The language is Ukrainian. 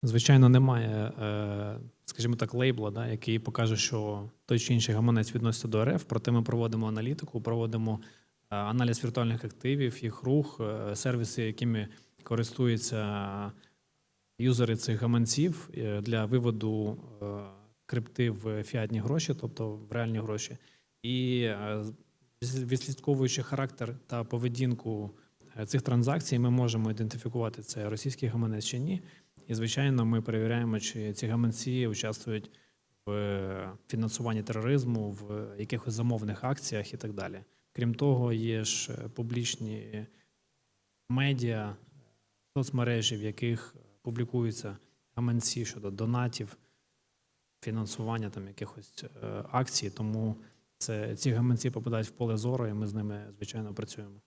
Звичайно, немає, скажімо так, лейбла, да, який покаже, що той чи інший гаманець відноситься до РФ, проте ми проводимо аналітику, проводимо аналіз віртуальних активів, їх рух, сервіси, якими користуються юзери цих гаманців для виводу крипти в фіатні гроші, тобто в реальні гроші. І відслідковуючи характер та поведінку цих транзакцій, ми можемо ідентифікувати, це російський гаманець чи ні. І, звичайно, ми перевіряємо, чи ці гаманці участвують в фінансуванні тероризму, в якихось замовних акціях і так далі. Крім того, є ж публічні медіа, соцмережі, в яких публікуються гаманці щодо донатів, фінансування там якихось акцій. Тому ці гаманці попадають в поле зору, і ми з ними, звичайно, працюємо.